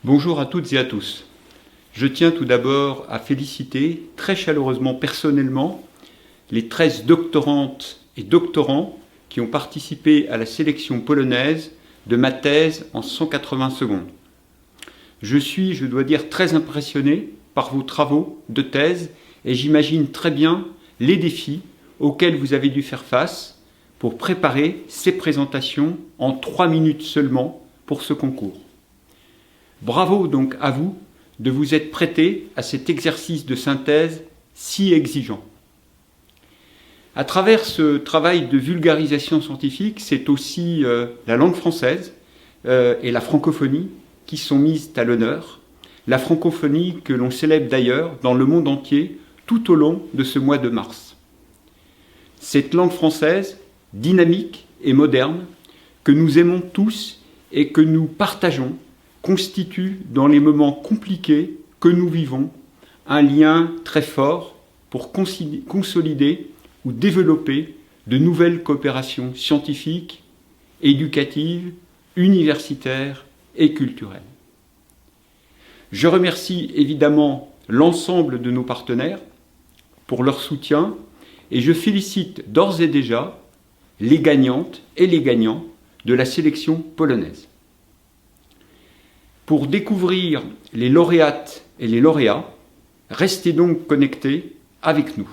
Bonjour à toutes et à tous. Je tiens tout d'abord à féliciter très chaleureusement personnellement les 13 doctorantes et doctorants qui ont participé à la sélection polonaise de ma thèse en 180 secondes. Je dois dire, très impressionné par vos travaux de thèse et j'imagine très bien les défis auxquels vous avez dû faire face pour préparer ces présentations en 3 minutes seulement pour ce concours. Bravo donc à vous de vous être prêté à cet exercice de synthèse si exigeant. À travers ce travail de vulgarisation scientifique, c'est aussi la langue française et la francophonie qui sont mises à l'honneur. La francophonie que l'on célèbre d'ailleurs dans le monde entier tout au long de ce mois de mars. Cette langue française, dynamique et moderne, que nous aimons tous et que nous partageons, constitue dans les moments compliqués que nous vivons un lien très fort pour consolider ou développer de nouvelles coopérations scientifiques, éducatives, universitaires et culturelles. Je remercie évidemment l'ensemble de nos partenaires pour leur soutien et je félicite d'ores et déjà les gagnantes et les gagnants de la sélection polonaise. Pour découvrir les lauréates et les lauréats, restez donc connectés avec nous.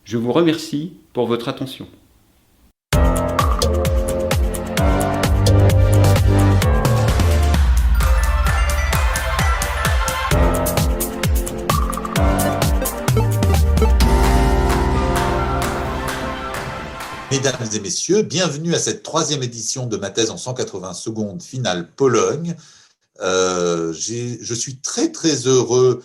Je vous remercie pour votre attention. Mesdames et messieurs, bienvenue à cette troisième édition de ma thèse en 180 secondes finale Pologne. Je suis très heureux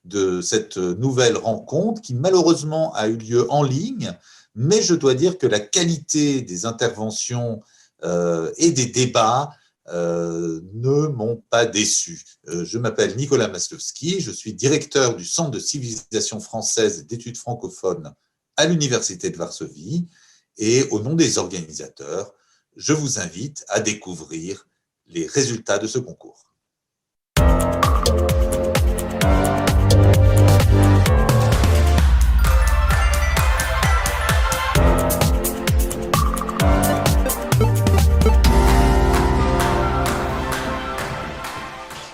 de cette nouvelle rencontre qui malheureusement a eu lieu en ligne, mais je dois dire que la qualité des interventions et des débats ne m'ont pas déçu. Je m'appelle Nicolas Maslowski, je suis directeur du Centre de civilisation française et d'études francophones à l'Université de Varsovie. Et au nom des organisateurs, je vous invite à découvrir les résultats de ce concours.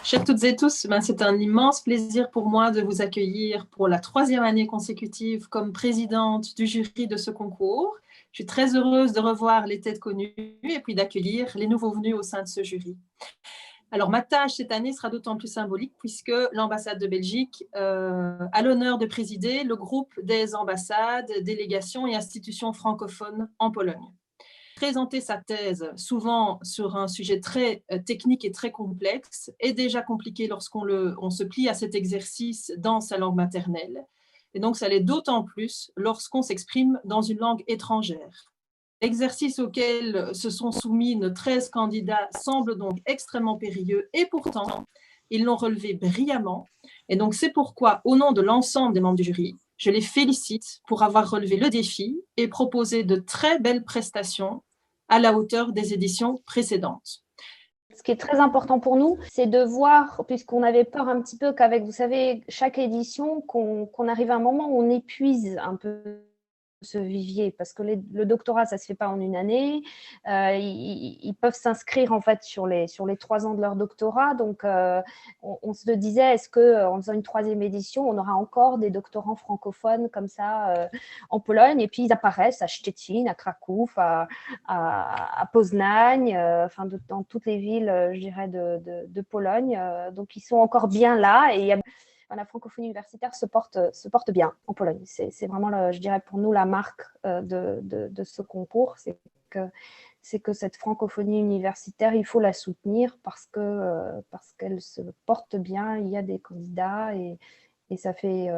Chers toutes et tous, c'est un immense plaisir pour moi de vous accueillir pour la troisième année consécutive comme présidente du jury de ce concours. Je suis très heureuse de revoir les têtes connues et puis d'accueillir les nouveaux venus au sein de ce jury. Alors, ma tâche cette année sera d'autant plus symbolique puisque l'ambassade de Belgique a l'honneur de présider le groupe des ambassades, délégations et institutions francophones en Pologne. Présenter sa thèse, souvent sur un sujet très technique et très complexe, est déjà compliqué lorsqu'on se plie à cet exercice dans sa langue maternelle. Et donc, ça l'est d'autant plus lorsqu'on s'exprime dans une langue étrangère. L'exercice auquel se sont soumis nos 13 candidats semble donc extrêmement périlleux et pourtant, ils l'ont relevé brillamment. Et donc, c'est pourquoi, au nom de l'ensemble des membres du jury, je les félicite pour avoir relevé le défi et proposé de très belles prestations à la hauteur des éditions précédentes. Ce qui est très important pour nous, c'est de voir, puisqu'on avait peur un petit peu qu'avec, vous savez, chaque édition, qu'on arrive à un moment où on épuise un peu ce vivier, parce que le doctorat, ça ne se fait pas en une année. Ils peuvent s'inscrire en fait sur les 3 ans de leur doctorat. Donc, on se disait, est-ce qu'en faisant une troisième édition, on aura encore des doctorants francophones comme ça en Pologne? Et puis, ils apparaissent à Szczecin, à Kraków, à Poznań, dans toutes les villes, je dirais, de Pologne. Donc, ils sont encore bien là et il y a la francophonie universitaire se porte bien en Pologne. C'est vraiment, je dirais, pour nous, la marque de ce concours, c'est que cette francophonie universitaire, il faut la soutenir parce qu'elle se porte bien, il y a des candidats et ça fait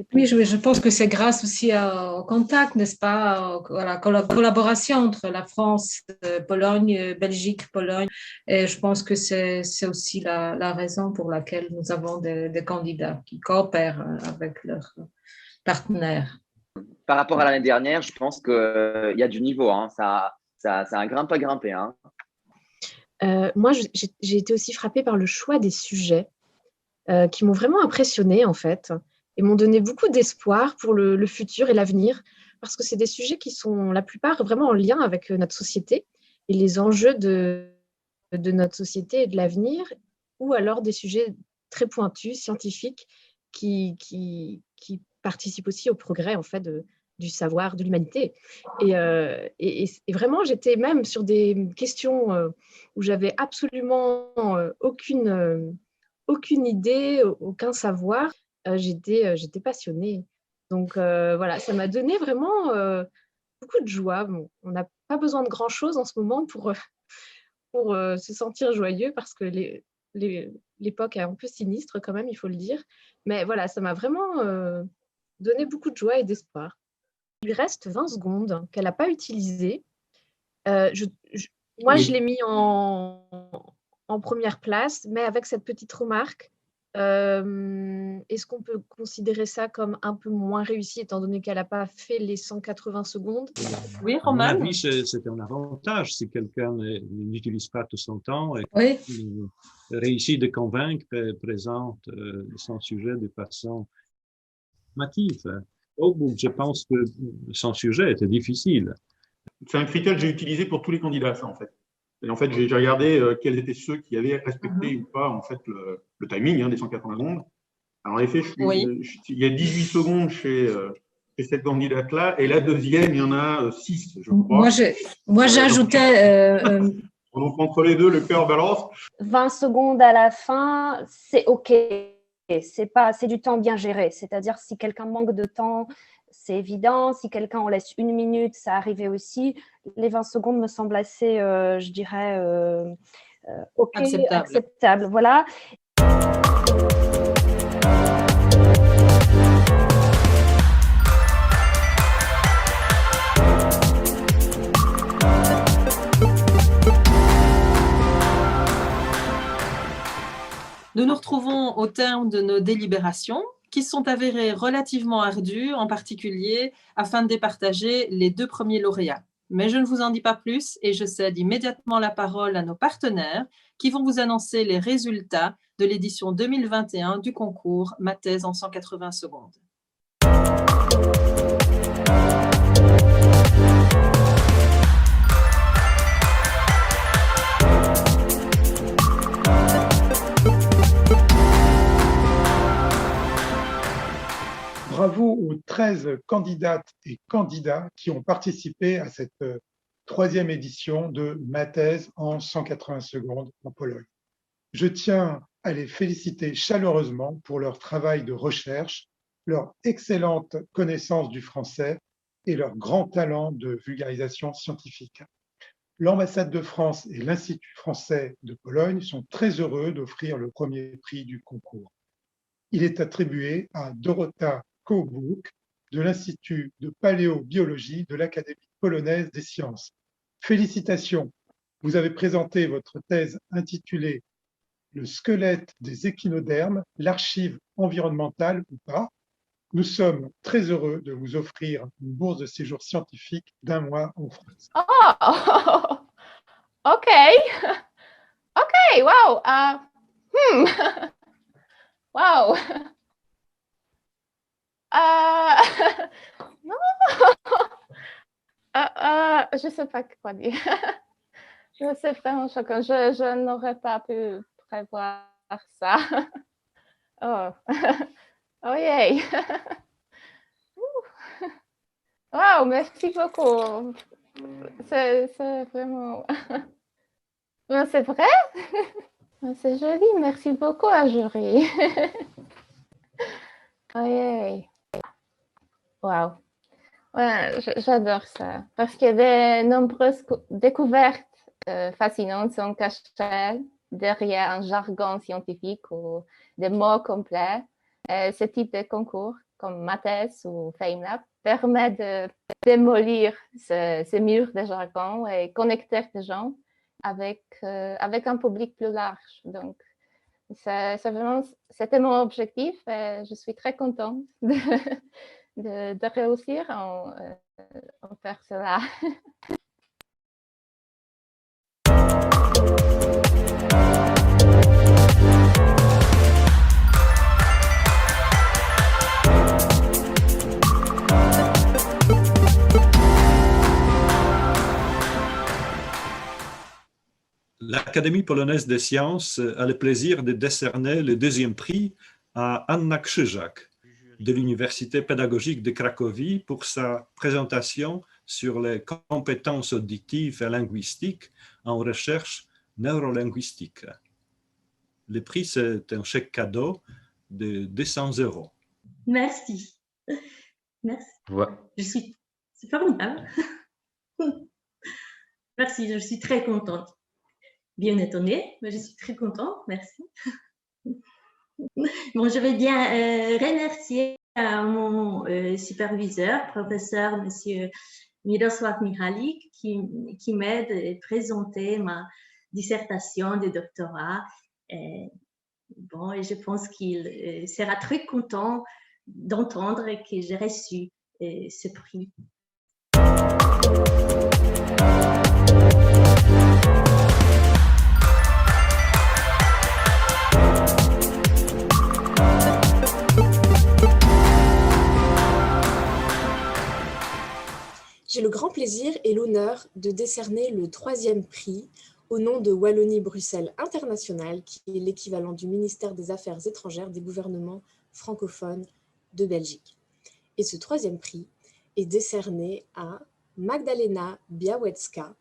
plaisir. Oui, je pense que c'est grâce aussi au contact, n'est-ce pas, à la collaboration entre la France, Pologne, Belgique, Pologne. Et je pense que c'est aussi la raison pour laquelle nous avons des candidats qui coopèrent avec leurs partenaires. Par rapport à l'année dernière, je pense qu'il y a du niveau. Hein. Ça a grimpé. Hein. Moi, j'ai été aussi frappée par le choix des sujets qui m'ont vraiment impressionnée, en fait, et m'ont donné beaucoup d'espoir pour le futur et l'avenir, parce que c'est des sujets qui sont, la plupart, vraiment en lien avec notre société et les enjeux de notre société et de l'avenir, ou alors des sujets très pointus, scientifiques, qui participent aussi au progrès, en fait, du savoir, de l'humanité. Et vraiment, j'étais même sur des questions où j'avais absolument aucune idée, aucun savoir. J'étais passionnée. Donc voilà, ça m'a donné vraiment beaucoup de joie. Bon, on n'a pas besoin de grand-chose en ce moment pour se sentir joyeux, parce que l'époque est un peu sinistre quand même, il faut le dire. Mais voilà, ça m'a vraiment donné beaucoup de joie et d'espoir. Il lui reste 20 secondes qu'elle n'a pas utilisées. Moi, je l'ai mis en première place, mais avec cette petite remarque. Est-ce qu'on peut considérer ça comme un peu moins réussi, étant donné qu'elle n'a pas fait les 180 secondes? Oui, À mon Roman. avis, c'est un avantage si quelqu'un n'utilise pas tout son temps et Oui. réussit de convaincre, présente son sujet de façon native. Je pense que son sujet était difficile. C'est un critère que j'ai utilisé pour tous les candidats, ça, en fait. Et en fait, j'ai regardé quels étaient ceux qui avaient respecté ou pas en fait, le timing des 180 secondes. Alors, en effet, il y a 18 secondes chez cette candidate-là, et la deuxième, il y en a 6, je crois. Moi, j'ajoutais… Donc, entre les deux, le cœur balance. 20 secondes à la fin, c'est OK. C'est du temps bien géré. C'est-à-dire, si quelqu'un manque de temps, c'est évident. Si quelqu'un en laisse 1 minute, ça arrivait aussi. Les 20 secondes me semblent assez, je dirais, OK, acceptable. Voilà. Nous nous retrouvons au terme de nos délibérations qui sont avérées relativement ardues, en particulier afin de départager les 2 premiers lauréats. Mais je ne vous en dis pas plus et je cède immédiatement la parole à nos partenaires qui vont vous annoncer les résultats de l'édition 2021 du concours Ma thèse en 180 secondes. Bravo aux 13 candidates et candidats qui ont participé à cette 3e édition de Ma thèse en 180 secondes en Pologne. Je tiens à les féliciter chaleureusement pour leur travail de recherche, leur excellente connaissance du français et leur grand talent de vulgarisation scientifique. L'ambassade de France et l'Institut français de Pologne sont très heureux d'offrir le premier prix du concours. Il est attribué à Dorota Kołbuk de l'Institut de paléobiologie de l'Académie polonaise des sciences. Félicitations, vous avez présenté votre thèse intitulée « Le squelette des échinodermes, l'archive environnementale ou pas ». Nous sommes très heureux de vous offrir une bourse de séjour scientifique d'1 mois en France. Oh, OK. OK, wow. Wow. Non. Je ne sais pas quoi dire. C'est vraiment choquant. Je n'aurais pas pu prévoir ça. Oh, oh yeah. Wow, merci beaucoup. C'est vraiment… C'est vrai? C'est joli. Merci beaucoup à jury. Oh yeah. Wow. Ouais, j'adore ça. Parce que de nombreuses découvertes fascinantes sont cachées derrière un jargon scientifique ou des mots complets. Ce type de concours, comme Ma thèse ou FameLab, permet de démolir ces murs de jargon et connecter les gens avec un public plus large. Donc, c'était mon objectif et je suis très contente de réussir en faire cela. L'Académie polonaise des sciences a le plaisir de décerner le deuxième prix à Anna Krzyżak de l'Université pédagogique de Cracovie pour sa présentation sur les compétences auditives et linguistiques en recherche neurolinguistique. Le prix, c'est un chèque cadeau de 200 €. Merci. Merci. Ouais. C'est formidable. Merci, je suis très contente. Bien étonnée, mais je suis très contente. Merci. Bon, je vais bien remercier mon superviseur, professeur, monsieur Mirosław Michalik, qui m'aide à présenter ma dissertation de doctorat. Et je pense qu'il sera très content d'entendre que j'ai reçu ce prix. J'ai le grand plaisir et l'honneur de décerner le 3e prix au nom de Wallonie-Bruxelles International, qui est l'équivalent du ministère des Affaires étrangères des gouvernements francophones de Belgique. Et ce 3e prix est décerné à Magdalena Białecka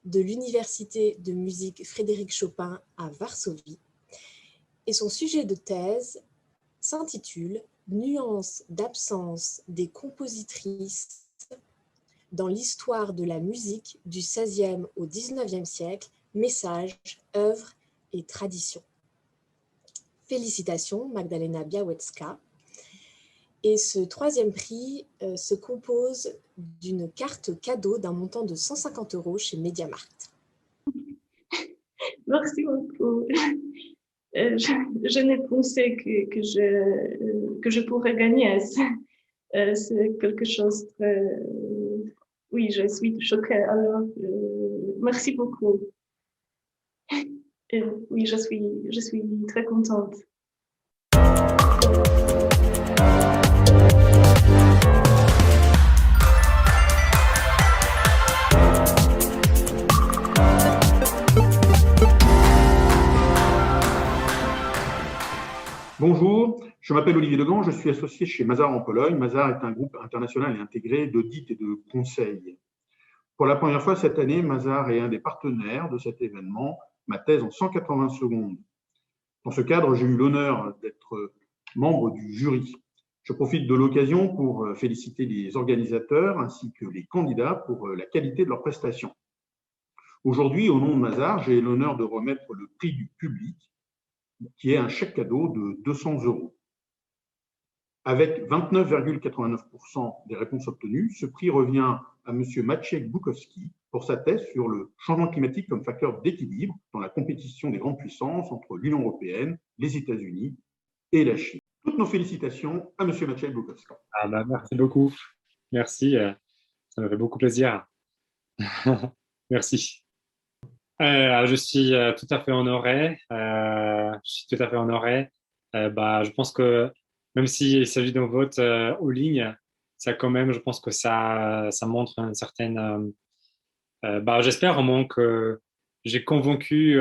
de l'Université de musique Frédéric Chopin à Varsovie. Et son sujet de thèse s'intitule « Nuances d'absence des compositrices dans l'histoire de la musique du XVIe au XIXe siècle, messages, œuvres et traditions ». Félicitations Magdalena Białecka. Et ce 3e prix se compose d'une carte cadeau d'un montant de 150 € chez Mediamarkt. Merci beaucoup. Je n'ai pensé que je pourrais gagner. C'est quelque chose de très... Oui, je suis choquée. Alors, merci beaucoup. Et oui, je suis très contente. Bonjour, je m'appelle Olivier Degan, je suis associé chez Mazars en Pologne. Mazars est un groupe international et intégré d'audit et de conseil. Pour la première fois cette année, Mazars est un des partenaires de cet événement, ma thèse en 180 secondes. Dans ce cadre, j'ai eu l'honneur d'être membre du jury. Je profite de l'occasion pour féliciter les organisateurs ainsi que les candidats pour la qualité de leurs prestations. Aujourd'hui, au nom de Mazars, j'ai l'honneur de remettre le prix du public, qui est un chèque cadeau de 200 €. Avec 29,89% des réponses obtenues, ce prix revient à M. Maciej Bukowski pour sa thèse sur le changement climatique comme facteur d'équilibre dans la compétition des grandes puissances entre l'Union européenne, les États-Unis et la Chine. Toutes nos félicitations à M. Maciej Bukowski. Merci beaucoup. Merci, ça me fait beaucoup plaisir. Merci. Je suis tout à fait honoré. Je pense que même s'il s'agit d'un vote en ligne, ça quand même, je pense que ça montre une certaine... j'espère au moins que j'ai convaincu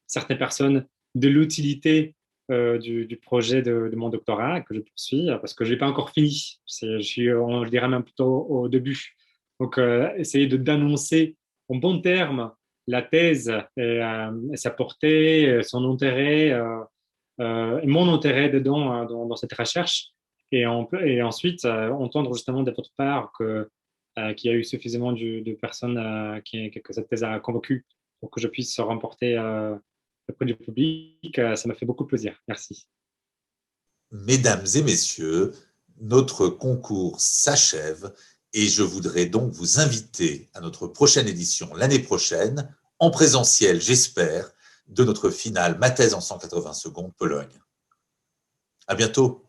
certaines personnes de l'utilité du projet de mon doctorat que je poursuis, parce que je n'ai pas encore fini. Je dirais même plutôt au début. Donc, essayer d'annoncer en bon terme la thèse et sa portée, son intérêt, et mon intérêt dedans dans cette recherche, et ensuite entendre justement de votre part qu'il y a eu suffisamment de personnes que cette thèse a convaincu pour que je puisse remporter le prix du public. Ça m'a fait beaucoup plaisir. Merci. Mesdames et messieurs, notre concours s'achève et je voudrais donc vous inviter à notre prochaine édition l'année prochaine, en présentiel, j'espère, de notre finale Ma thèse en 180 secondes Pologne. À bientôt.